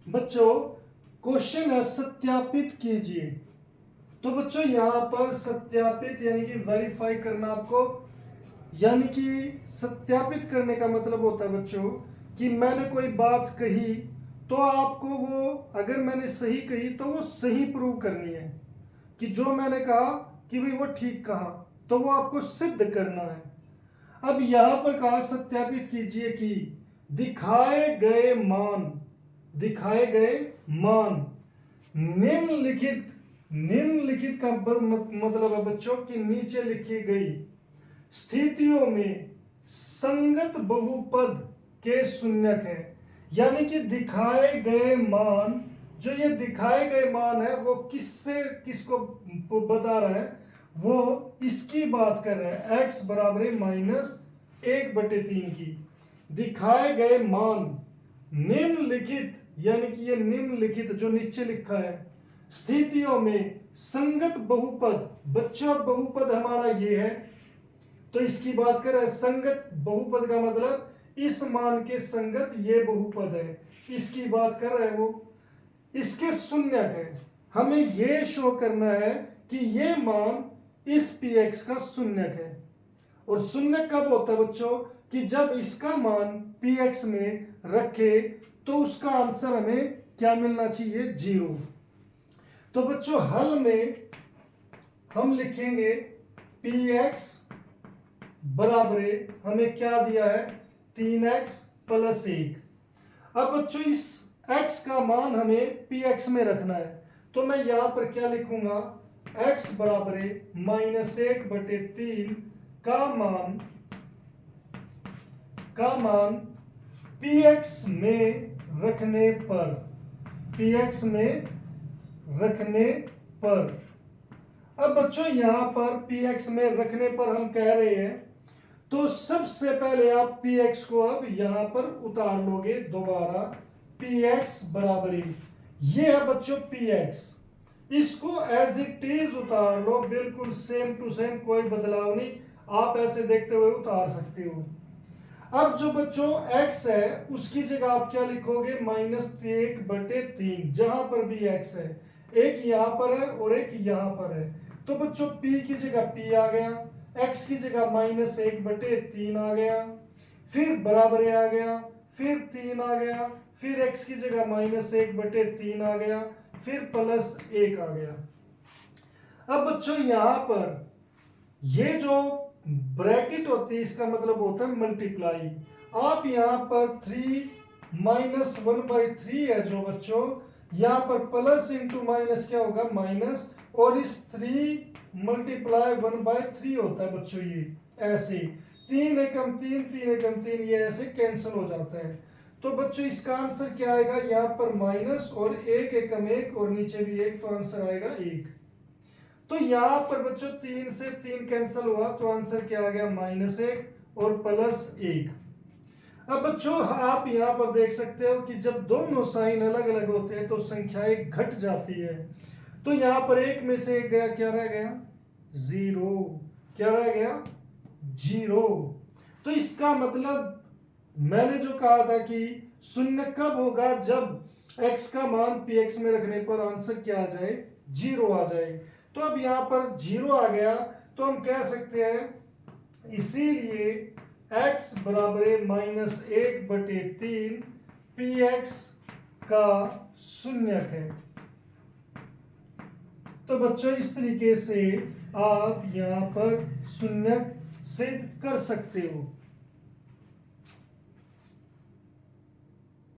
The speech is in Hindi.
बच्चों क्वेश्चन है सत्यापित कीजिए। तो बच्चों यहाँ पर सत्यापित यानी कि वेरीफाई करना आपको, यानी कि सत्यापित करने का मतलब होता है बच्चों कि मैंने कोई बात कही तो आपको वो, अगर मैंने सही कही तो वो सही प्रूव करनी है कि जो मैंने कहा कि भाई वो ठीक कहा, तो वो आपको सिद्ध करना है। अब यहां पर कहा सत्यापित कीजिए कि दिखाए गए मान निम्नलिखित का मतलब है बच्चों कि नीचे लिखी गई स्थितियों में संगत बहुपद के शून्यक है। यानी कि दिखाए गए मान, जो ये दिखाए गए मान है वो किसको बता रहा है, वो इसकी बात कर रहा है, x बराबर -1/3 की। दिखाए गए मान निम्नलिखित, यानी कि ये निम्नलिखित जो नीचे लिखा है स्थितियों में संगत बहुपद, बच्चों बहुपद हमारा ये है तो इसकी बात कर रहा है। संगत बहुपद का मतलब इस मान के संगत ये बहुपद है, इसकी बात कर रहा है वो, इसके शून्यक है। हमें ये शो करना है कि ये मान इस px का शून्यक है। और शून्यक कब होता है बच्चों कि जब इसका मान px में रखे तो उसका आंसर हमें क्या मिलना चाहिए, 0। तो बच्चों हल में हम लिखेंगे px बराबर हमें क्या दिया है, 3x + 1। अब बच्चों इस x का मान हमें px में रखना है, तो मैं यहां पर क्या लिखूंगा, x बराबर -1/3 का मान px में रखने पर अब बच्चों यहां पर px में रखने पर हम कह रहे हैं तो सबसे पहले आप px को अब यहां पर उतार लोगे दोबारा, px बराबर ये है बच्चों px, इसको एज इट इज उतार लो, बिल्कुल सेम टू सेम, कोई बदलाव नहीं, आप ऐसे देखते हुए उतार सकते हो। अब जो बच्चों x है उसकी जगह आप क्या लिखोगे, -1/3, जहां पर भी x है, एक यहां पर है और एक यहां पर है, तो बच्चों p की जगह p आ गया, x की जगह -1/3 आ गया, फिर बराबर आ गया, फिर 3 आ गया, फिर x की जगह -1/3 आ गया, फिर +1 आ गया। अब बच्चों यहां पर ये जो ब्रैकेट होती है इसका मतलब होता है मल्टीप्लाई। आप यहां पर 3 -1/3 है जो बच्चों, यहां पर प्लस इंटू माइनस क्या होगा, माइनस, और इस 3 × 1/3 होता है बच्चों, ये ऐसे 3 एकम 3 3 एकम 3 ये ऐसे कैंसिल हो जाता है। तो बच्चों इसका आंसर क्या आएगा, यहां पर माइनस और 1 एकम 1 और नीचे भी 1, तो आंसर आएगा 1। तो यहां पर बच्चों 3 से 3 कैंसिल हुआ तो आंसर क्या आ गया, -1 और +1। अब बच्चों आप यहां पर देख सकते हो कि जब दोनों साइन अलग अलग होते हैं तो संख्याएं घट जाती है। तो यहां पर 1 में से 1 गया, क्या रह गया, 0। क्या रह गया, 0। तो इसका मतलब मैंने जो कहा था कि शून्य कब होगा, जब x का मान px में रखने पर आंसर क्या आ जाए, 0 आ जाए। तो अब यहां पर 0 आ गया तो हम कह सकते हैं इसीलिए x बराबर -1/3 px का शून्यक है। तो बच्चों इस तरीके से आप यहां पर शून्यक सिद्ध कर सकते हो।